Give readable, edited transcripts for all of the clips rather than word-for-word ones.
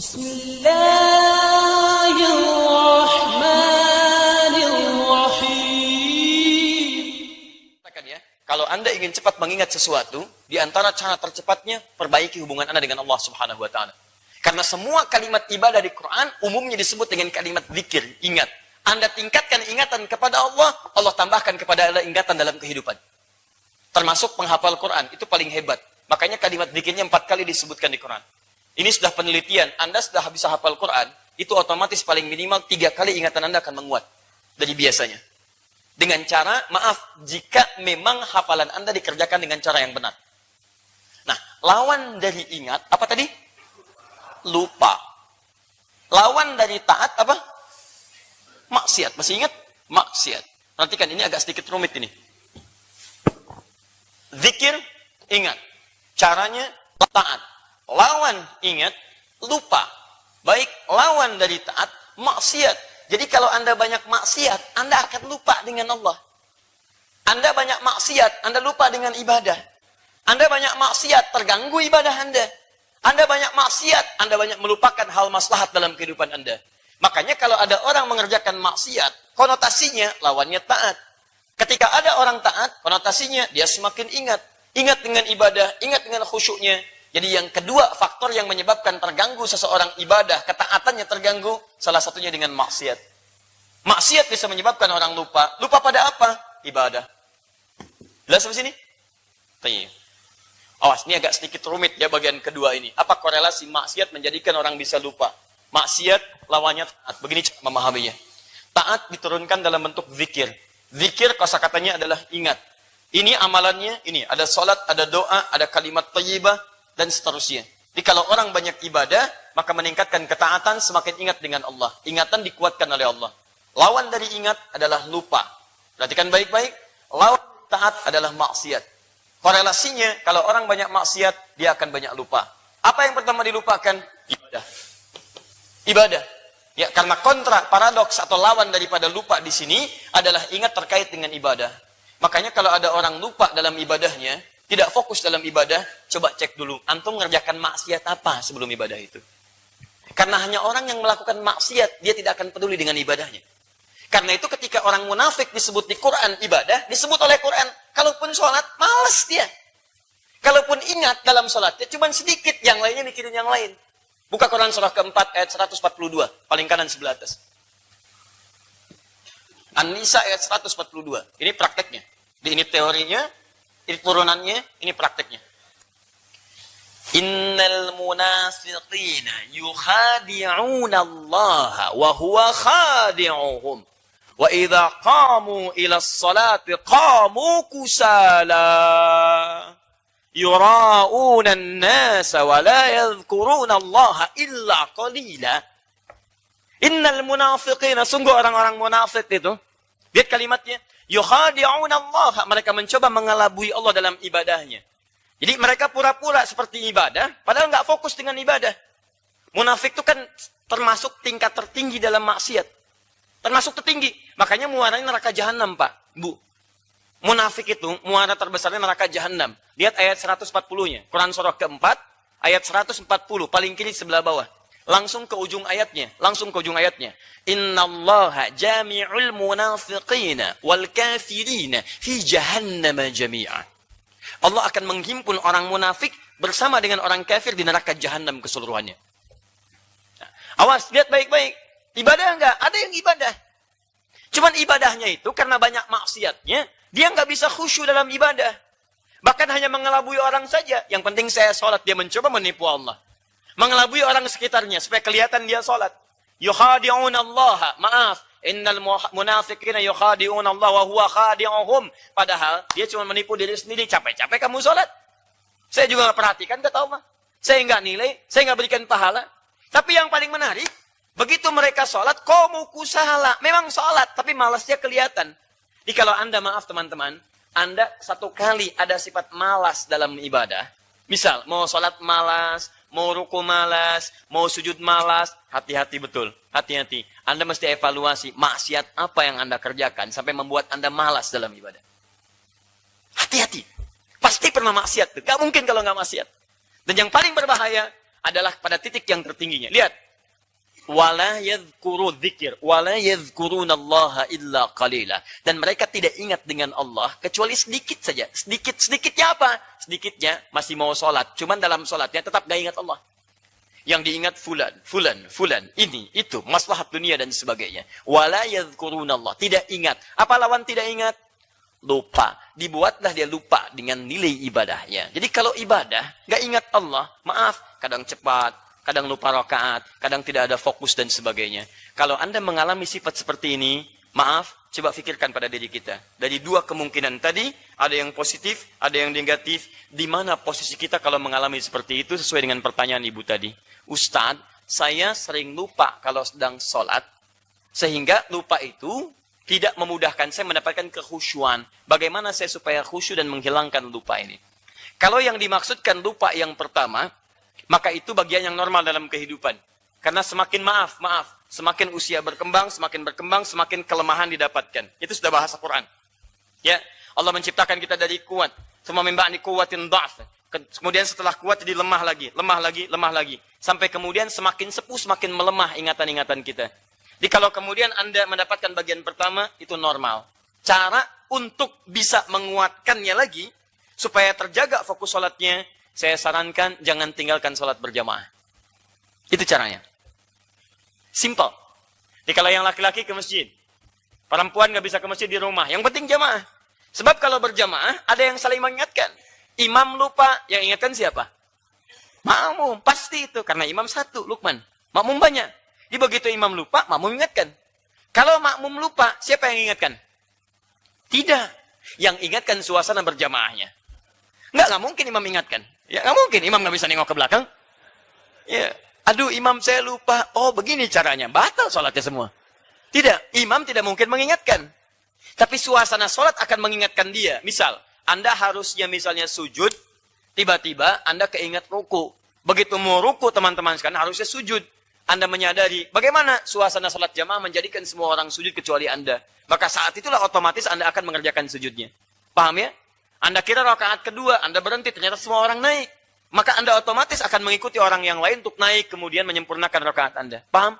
Bismillahirrahmanirrahim. Kalau Anda ingin cepat mengingat sesuatu, di antara cara tercepatnya, perbaiki hubungan Anda dengan Allah Subhanahu wa Ta'ala. Karena semua kalimat ibadah di Quran umumnya disebut dengan kalimat zikir, ingat. Anda tingkatkan ingatan kepada Allah, Allah tambahkan kepada Anda ingatan dalam kehidupan. Termasuk penghafal Quran, itu paling hebat. Makanya kalimat zikirnya 4 kali disebutkan di Quran. Ini sudah penelitian, Anda sudah bisa hafal Quran, itu otomatis paling minimal 3 kali ingatan Anda akan menguat dari biasanya. Dengan cara, maaf, jika memang hafalan Anda dikerjakan dengan cara yang benar. Nah, lawan dari ingat, apa tadi? Lupa. Lawan dari taat, apa? Maksiat. Masih ingat? Maksiat. Perhatikan, ini agak sedikit rumit ini. Zikir, ingat. Caranya, taat. Lawan, ingat, lupa. Baik, lawan dari taat, maksiat. Jadi kalau Anda banyak maksiat, Anda akan lupa dengan Allah. Anda banyak maksiat, Anda lupa dengan ibadah. Anda banyak maksiat, terganggu ibadah Anda. Anda banyak maksiat, Anda banyak melupakan hal maslahat dalam kehidupan Anda. Makanya kalau ada orang mengerjakan maksiat, konotasinya lawannya taat. Ketika ada orang taat, konotasinya dia semakin ingat. Ingat dengan ibadah, ingat dengan khusyuknya. Jadi yang kedua faktor yang menyebabkan terganggu seseorang ibadah, ketaatannya terganggu, salah satunya dengan maksiat. Maksiat bisa menyebabkan orang lupa. Lupa pada apa? Ibadah. Jelas sampai sini? Tanya. Awas, ini agak sedikit rumit ya bagian kedua ini. Apa korelasi maksiat menjadikan orang bisa lupa? Maksiat lawannya taat. Begini cara memahaminya. Taat diturunkan dalam bentuk zikir. Zikir kosakatanya adalah ingat. Ini amalannya, ini ada salat, ada doa, ada kalimat thayyibah dan seterusnya. Jadi kalau orang banyak ibadah, maka meningkatkan ketaatan, semakin ingat dengan Allah. Ingatan dikuatkan oleh Allah. Lawan dari ingat adalah lupa. Perhatikan baik-baik. Lawan taat adalah maksiat. Korelasinya, kalau orang banyak maksiat, dia akan banyak lupa. Apa yang pertama dilupakan? Ibadah. Ibadah. Ya, karena kontra, paradoks atau lawan daripada lupa di sini adalah ingat terkait dengan ibadah. Makanya kalau ada orang lupa dalam ibadahnya, tidak fokus dalam ibadah, coba cek dulu. Antum mengerjakan maksiat apa sebelum ibadah itu? Karena hanya orang yang melakukan maksiat, dia tidak akan peduli dengan ibadahnya. Karena itu ketika orang munafik disebut di Quran ibadah, disebut oleh Quran, kalaupun sholat, malas dia. Kalaupun ingat dalam sholatnya, cuma sedikit, yang lainnya mikirin yang lain. Buka Quran surah keempat, ayat 142, paling kanan sebelah atas. An-Nisa ayat 142, ini prakteknya. Ini teorinya, ini turunannya, ini prakteknya. Innal munafiqina yukhadi'una Allah wa huwa khadi'uhum. Wa idza qamu ila as-salati qamu kusala. Yura'una an-nasa wa la yadhkuruna Allah illa qalila. Innal munafiqina, sungguh orang-orang munafik itu. Lihat kalimatnya. Yukhadi'una Allah, mereka mencoba mengelabui Allah dalam ibadahnya. Jadi mereka pura-pura seperti ibadah, padahal nggak fokus dengan ibadah. Munafik itu kan termasuk tingkat tertinggi dalam maksiat. Termasuk tertinggi. Makanya muaranya neraka jahanam, Pak, Bu. Munafik itu muara terbesarnya neraka jahanam. Lihat ayat 140-nya. Quran surah keempat, ayat 140, paling kiri sebelah bawah. Langsung ke ujung ayatnya. Langsung ke ujung ayatnya. Innallaha jami'ul munafiqina wal kafirina fi jahannama jami'a. Allah akan menghimpun orang munafik bersama dengan orang kafir di neraka jahanam keseluruhannya. Nah, awas, lihat baik-baik. Ibadah enggak? Ada yang ibadah. Cuman ibadahnya itu karena banyak maksiatnya, dia enggak bisa khusyuk dalam ibadah. Bahkan hanya mengelabui orang saja. Yang penting saya sholat, dia mencoba menipu Allah. Mengelabui orang sekitarnya supaya kelihatan dia sholat. Yukhadi'una Allah. Maaf. Innal munafiqina yukhadi'una Allah wa huwa khadi'uhum. Padahal dia cuma menipu diri sendiri. Capek-capek kamu sholat. Saya juga nggak perhatikan, kata Allah. Saya nggak nilai, saya nggak berikan pahala. Tapi yang paling menarik, begitu mereka sholat, qamu kusala. Memang sholat, tapi malasnya kelihatan. Jadi kalau Anda, maaf teman-teman, Anda satu kali ada sifat malas dalam ibadah. Misal, mau sholat malas, mau ruku malas, mau sujud malas, hati-hati betul, hati-hati. Anda mesti evaluasi maksiat apa yang Anda kerjakan sampai membuat Anda malas dalam ibadah. Hati-hati, pasti pernah maksiat, gak mungkin kalau nggak maksiat. Dan yang paling berbahaya, adalah pada titik yang tertingginya. Lihat. Wala yadhkuru dzikir, wala yadhkurunallaha illa qalila. Dan mereka tidak ingat dengan Allah kecuali sedikit saja. Sedikitnya apa? Sedikitnya masih mau sholat. Cuman dalam sholatnya tetap gak ingat Allah. Yang diingat fulan, ini, itu, maslahat dunia dan sebagainya. Wala yadhkurunallah, tidak ingat. Apa lawan tidak ingat? Lupa. Dibuatlah dia lupa dengan nilai ibadahnya. Jadi kalau ibadah gak ingat Allah, maaf, kadang cepat, kadang lupa rakaat, kadang tidak ada fokus dan sebagainya. Kalau Anda mengalami sifat seperti ini, maaf, coba fikirkan pada diri kita. Dari dua kemungkinan tadi, ada yang positif, ada yang negatif. Di mana posisi kita kalau mengalami seperti itu sesuai dengan pertanyaan Ibu tadi? Ustadz, saya sering lupa kalau sedang sholat, sehingga lupa itu tidak memudahkan saya mendapatkan kekhusyuan. Bagaimana saya supaya khusyuk dan menghilangkan lupa ini? Kalau yang dimaksudkan lupa yang pertama, maka itu bagian yang normal dalam kehidupan. Karena semakin semakin usia berkembang, semakin kelemahan didapatkan. Itu sudah bahasa Quran. Ya, Allah menciptakan kita dari kuat. Semua memba'ni kuwatin dha'f. Kemudian setelah kuat jadi lemah lagi. Sampai kemudian semakin sepuh, semakin melemah ingatan-ingatan kita. Jadi kalau kemudian Anda mendapatkan bagian pertama, itu normal. Cara untuk bisa menguatkannya lagi, supaya terjaga fokus sholatnya, saya sarankan jangan tinggalkan sholat berjamaah. Itu caranya. Simple. Jadi kalau yang laki-laki ke masjid, perempuan nggak bisa ke masjid di rumah. Yang penting jamaah. Sebab kalau berjamaah, ada yang saling mengingatkan. Imam lupa, yang ingatkan siapa? Makmum. Pasti itu. Karena imam satu, Lukman. Makmum banyak. Jadi begitu imam lupa, makmum ingatkan. Kalau makmum lupa, siapa yang ingatkan? Tidak. Yang ingatkan suasana berjamaahnya. Nggak mungkin imam ingatkan. Ya, nggak mungkin. Imam nggak bisa nengok ke belakang. Ya, aduh imam saya lupa. Oh, begini caranya. Batal sholatnya semua. Tidak. Imam tidak mungkin mengingatkan. Tapi suasana sholat akan mengingatkan dia. Misal, Anda harusnya misalnya sujud. Tiba-tiba Anda keingat ruku. Begitu mau ruku, teman-teman sekarang harusnya sujud. Anda menyadari bagaimana suasana sholat jamaah menjadikan semua orang sujud kecuali Anda. Maka saat itulah otomatis Anda akan mengerjakan sujudnya. Paham ya? Anda kira rakaat kedua, Anda berhenti, ternyata semua orang naik. Maka Anda otomatis akan mengikuti orang yang lain untuk naik, kemudian menyempurnakan rakaat Anda. Paham?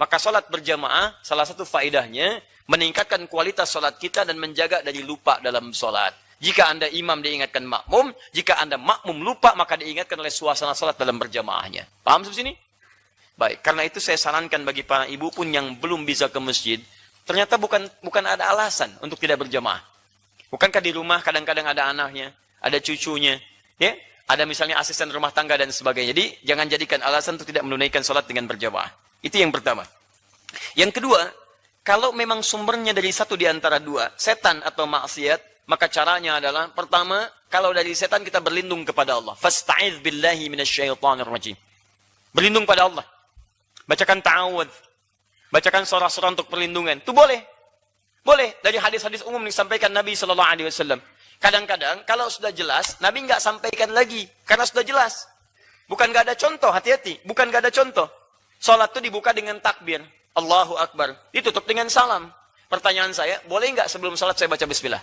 Maka sholat berjamaah, salah satu faedahnya, meningkatkan kualitas sholat kita dan menjaga dari lupa dalam sholat. Jika Anda imam diingatkan makmum, jika Anda makmum lupa, maka diingatkan oleh suasana sholat dalam berjamaahnya. Paham sampai sini? Baik, karena itu saya sarankan bagi para ibu pun yang belum bisa ke masjid, ternyata bukan ada alasan untuk tidak berjamaah. Bukankah di rumah kadang-kadang ada anaknya, ada cucunya, ya, ada misalnya asisten rumah tangga dan sebagainya. Jadi jangan jadikan alasan untuk tidak menunaikan sholat dengan berjamaah. Itu yang pertama. Yang kedua, kalau memang sumbernya dari satu di antara dua, setan atau maksiat, maka caranya adalah pertama, kalau dari setan kita berlindung kepada Allah. Fasta'iz billahi minasyaitonir rajim. Berlindung pada Allah. Bacakan ta'awudz. Bacakan surah-surah untuk perlindungan. Itu boleh. Boleh. Dari hadis-hadis umum disampaikan Nabi SAW. Kadang-kadang kalau sudah jelas, Nabi nggak sampaikan lagi. Karena sudah jelas. Bukan nggak ada contoh, hati-hati. Bukan nggak ada contoh. Salat itu dibuka dengan takbir. Allahu Akbar. Ditutup dengan salam. Pertanyaan saya, boleh nggak sebelum salat saya baca bismillah?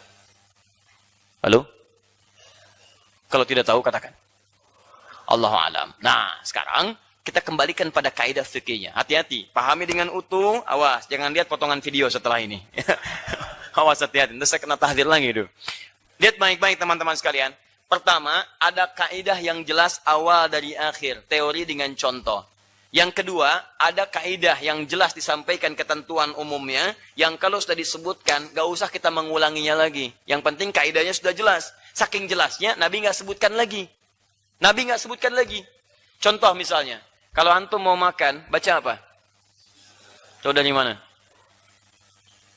Halo? Kalau tidak tahu, katakan. Allahu a'lam. Nah, sekarang kita kembalikan pada kaidah fikihnya. Hati-hati, pahami dengan utuh, awas, jangan lihat potongan video setelah ini. Awas, hati-hati, nanti saya kena tahdir lagi itu. Lihat baik-baik teman-teman sekalian. Pertama, ada kaidah yang jelas awal dari akhir, teori dengan contoh. Yang kedua, ada kaidah yang jelas disampaikan ketentuan umumnya, yang kalau sudah disebutkan, gak usah kita mengulanginya lagi. Yang penting kaidahnya sudah jelas. Saking jelasnya, Nabi nggak sebutkan lagi. Nabi nggak sebutkan lagi. Contoh misalnya, kalau antum mau makan, baca apa? Tahu dari mana?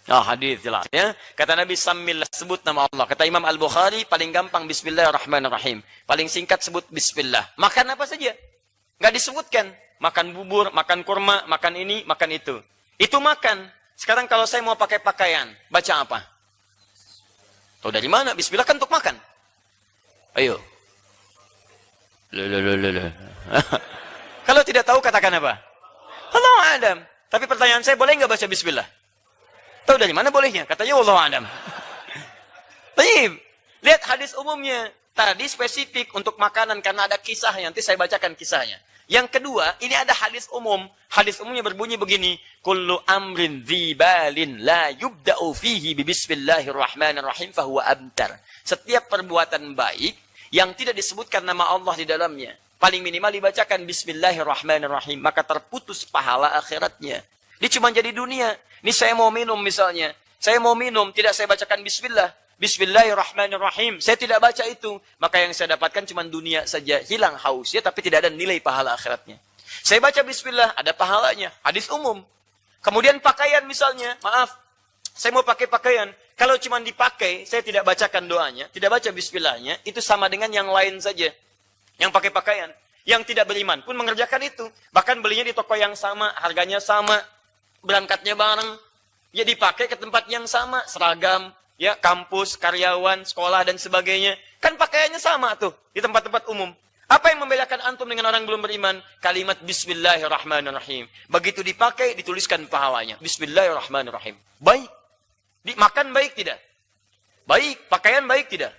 Oh, hadis jelas ya. Kata Nabi, Samillah, sebut nama Allah. Kata Imam Al-Bukhari, paling gampang Bismillahirrahmanirrahim. Paling singkat sebut Bismillah. Makan apa saja? Nggak disebutkan. Makan bubur, makan kurma, makan ini, makan itu. Itu makan. Sekarang kalau saya mau pakai pakaian, baca apa? Tahu dari mana? Bismillah kan untuk makan. Ayo. Kalau tidak tahu, katakan apa? Allah Adam. Tapi pertanyaan saya, boleh nggak baca bismillah? Tahu dari mana bolehnya? Katanya Allah Adam. Baik. Lihat hadis umumnya. Tadi spesifik untuk makanan karena ada kisahnya. Nanti saya bacakan kisahnya. Yang kedua, ini ada hadis umum. Hadis umumnya berbunyi begini. Kullu amrin dzibalin la yubda'u fihi bismillahirrahmanirrahim fahuwa abtar. Setiap perbuatan baik yang tidak disebutkan nama Allah di dalamnya, paling minimal dibacakan bismillahirrahmanirrahim, maka terputus pahala akhiratnya. Ini cuma jadi dunia. Ini saya mau minum misalnya. Saya mau minum, tidak saya bacakan bismillah. Bismillahirrahmanirrahim. Saya tidak baca itu. Maka yang saya dapatkan cuma dunia saja. Hilang hausnya, tapi tidak ada nilai pahala akhiratnya. Saya baca bismillah, ada pahalanya. Hadis umum. Kemudian pakaian misalnya. Maaf, saya mau pakai pakaian. Kalau cuma dipakai, saya tidak bacakan doanya, tidak baca bismillahnya, itu sama dengan yang lain saja. Yang pakai pakaian. Yang tidak beriman pun mengerjakan itu. Bahkan belinya di toko yang sama, harganya sama, berangkatnya bareng. Ya dipakai ke tempat yang sama, seragam. Ya, kampus, karyawan, sekolah, dan sebagainya. Kan pakaiannya sama tuh, di tempat-tempat umum. Apa yang membedakan antum dengan orang belum beriman? Kalimat bismillahirrahmanirrahim. Begitu dipakai, dituliskan pahalanya. Bismillahirrahmanirrahim. Baik. Makan baik tidak? Baik. Pakaian baik tidak?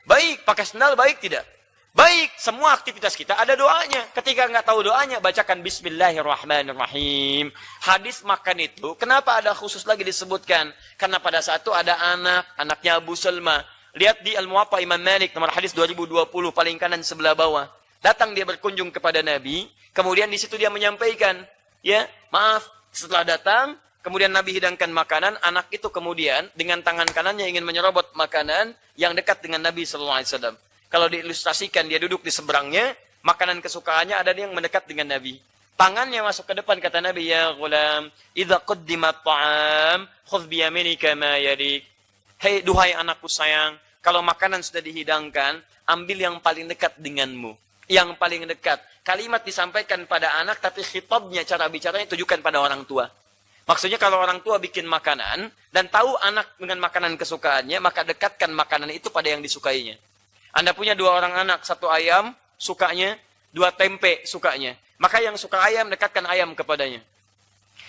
Baik. Pakai sendal baik tidak? Baik. Semua aktivitas kita ada doanya. Ketika nggak tahu doanya, bacakan bismillahirrahmanirrahim. Hadis makan itu, kenapa ada khusus lagi disebutkan? Karena pada saat itu ada anaknya Abu Salma. Lihat di Al-Muwatta Imam Malik, nomor hadis 2020, paling kanan sebelah bawah. Datang dia berkunjung kepada Nabi, kemudian di situ dia menyampaikan, ya, maaf, setelah datang, kemudian Nabi hidangkan makanan, anak itu kemudian dengan tangan kanannya ingin menyerobot makanan yang dekat dengan Nabi SAW. Kalau diilustrasikan, dia duduk di seberangnya, makanan kesukaannya ada yang mendekat dengan Nabi. Tangannya masuk ke depan, kata Nabi, ya ghulam, idza quddimat ta'am, khudh biyaminika ma yadik. Hei, duhai anakku sayang, kalau makanan sudah dihidangkan, ambil yang paling dekat denganmu. Yang paling dekat. Kalimat disampaikan pada anak, tapi khitabnya, cara bicaranya tujukan pada orang tua. Maksudnya kalau orang tua bikin makanan, dan tahu anak dengan makanan kesukaannya, maka dekatkan makanan itu pada yang disukainya. Anda punya 2 orang anak, 1 ayam sukanya, 2 tempe sukanya. Maka yang suka ayam, dekatkan ayam kepadanya.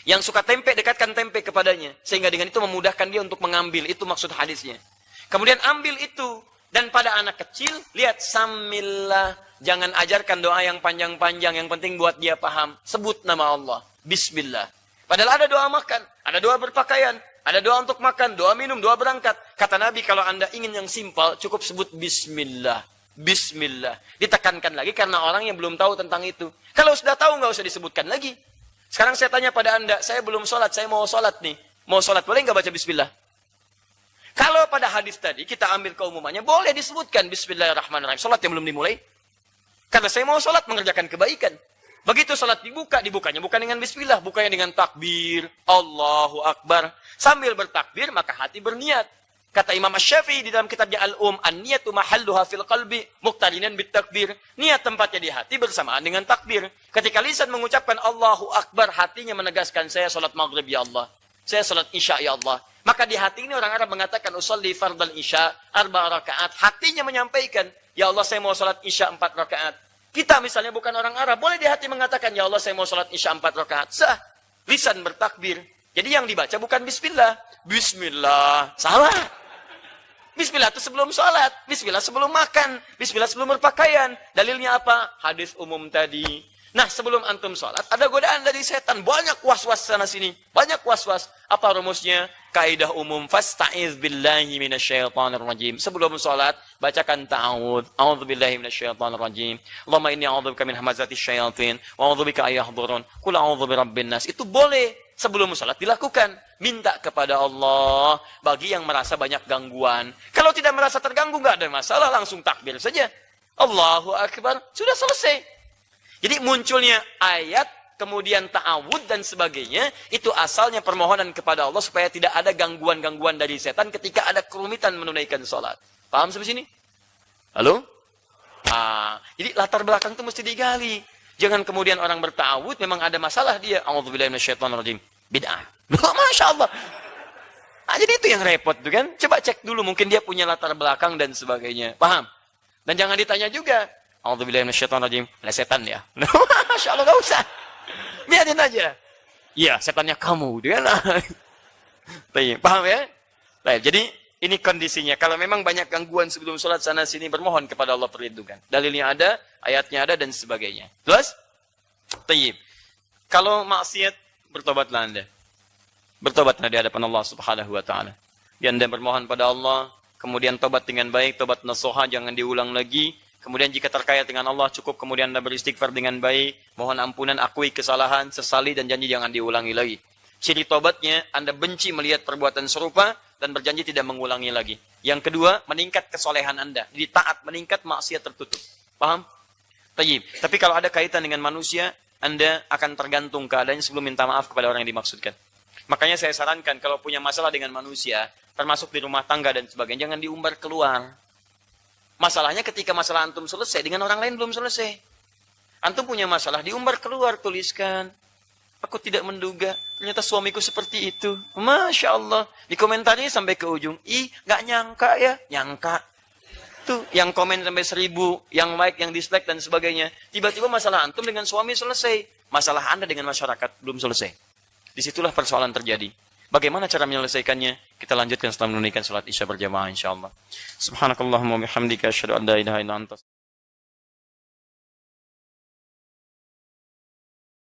Yang suka tempe, dekatkan tempe kepadanya. Sehingga dengan itu memudahkan dia untuk mengambil. Itu maksud hadisnya. Kemudian ambil itu. Dan pada anak kecil, lihat, samillah. Jangan ajarkan doa yang panjang-panjang. Yang penting buat dia paham. Sebut nama Allah. Bismillah. Padahal ada doa makan. Ada doa berpakaian. Ada doa untuk makan, doa minum, doa berangkat. Kata Nabi, kalau Anda ingin yang simpel, cukup sebut bismillah. Bismillah. Ditekankan lagi karena orang yang belum tahu tentang itu. Kalau sudah tahu, nggak usah disebutkan lagi. Sekarang saya tanya pada Anda, saya belum sholat, saya mau sholat nih. Mau sholat, boleh nggak baca bismillah? Kalau pada hadis tadi, kita ambil keumumannya, boleh disebutkan bismillahirrahmanirrahim. Sholat yang belum dimulai. Karena saya mau sholat, mengerjakan kebaikan. Begitu salat dibuka, dibukanya bukan dengan bismillah, bukanya dengan takbir, Allahu Akbar. Sambil bertakbir, maka hati berniat. Kata Imam Asy-Syafi'i di dalam kitabnya Al-Um, an-niyatu mahalluha fil qalbi muqtarinan bit takbir. Niat tempatnya di hati bersamaan dengan takbir. Ketika lisan mengucapkan Allahu Akbar, hatinya menegaskan, saya salat maghrib ya Allah. Saya salat isya ya Allah. Maka di hati ini orang Arab mengatakan, usolli fardal isya 4 rakaat. Hatinya menyampaikan, ya Allah saya mau salat isya 4 rakaat. Kita misalnya bukan orang Arab, boleh di hati mengatakan, ya Allah saya mau sholat isya 4 rakaat. Sah. Lisan bertakbir. Jadi yang dibaca bukan bismillah. Bismillah. Salah. Bismillah itu sebelum sholat. Bismillah sebelum makan. Bismillah sebelum berpakaian. Dalilnya apa? Hadis umum tadi. Nah, sebelum antum sholat, ada godaan dari setan. Banyak was-was sana sini. Banyak was-was. Apa rumusnya? Kaidah umum. Fasta'iz billahi minasyaitanir rajim. Sebelum sholat, bacakan ta'awud. A'udzu billahi minasyaitanir rajim. Allahumma inni a'udzubika min hamazatis syayatin. Wa a'udzubika ayyahdurun. Qul a'udzu birabbin nas. Itu boleh. Sebelum sholat dilakukan. Minta kepada Allah. Bagi yang merasa banyak gangguan. Kalau tidak merasa terganggu, nggak ada masalah. Langsung takbir saja. Allahu Akbar. Sudah selesai. Jadi munculnya ayat, kemudian ta'awud dan sebagainya, itu asalnya permohonan kepada Allah supaya tidak ada gangguan-gangguan dari setan ketika ada kerumitan menunaikan sholat. Paham sampai sini? Halo? Jadi latar belakang itu mesti digali. Jangan kemudian orang berta'awud, memang ada masalah dia. A'udzubillahi minasyaitonirrajim. Bid'ah. Masya Allah. Jadi itu yang repot tuh kan. Coba cek dulu, mungkin dia punya latar belakang dan sebagainya. Paham? Dan jangan ditanya juga. A'udzubillahi minasyaitonirrajim. Ada setan ya. Masya Allah, gak usah. Biarin aja. Iya, setannya kamu. Paham ya? Baik, jadi ini kondisinya. Kalau memang banyak gangguan sebelum sholat sana sini, bermohon kepada Allah perlindungan. Dalilnya ada, ayatnya ada, dan sebagainya. Terus? Tayyib. Kalau maksiat, bertobatlah Anda. Bertobatlah di hadapan Allah Subhanahu wa taala. Anda bermohon pada Allah, kemudian tobat dengan baik, tobat nasuha, jangan diulang lagi. Kemudian jika terkait dengan Allah cukup, kemudian Anda beristighfar dengan baik, mohon ampunan, akui kesalahan, sesali dan janji jangan diulangi lagi. Ciri tobatnya, Anda benci melihat perbuatan serupa dan berjanji tidak mengulangi lagi. Yang kedua, meningkat kesolehan Anda. Jadi taat meningkat, maksiat tertutup. Paham? Tayyib. Tapi kalau ada kaitan dengan manusia, Anda akan tergantung keadaannya sebelum minta maaf kepada orang yang dimaksudkan. Makanya saya sarankan kalau punya masalah dengan manusia, termasuk di rumah tangga dan sebagainya, jangan diumbar keluar. Masalahnya ketika masalah antum selesai, dengan orang lain belum selesai. Antum punya masalah, diumbar keluar, tuliskan. Aku tidak menduga, ternyata suamiku seperti itu. Masya Allah. Dikomentari sampai ke ujung. Ih, gak nyangka ya. Nyangka. Tuh, yang komen sampai 1000, yang like, yang dislike, dan sebagainya. Tiba-tiba masalah antum dengan suami selesai. Masalah Anda dengan masyarakat belum selesai. Disitulah persoalan terjadi. Bagaimana cara menyelesaikannya? Kita lanjutkan setelah menunaikan salat Isya berjamaah insyaAllah. Subhanakallahumma bihamdika asyhadu an la ilaha illa anta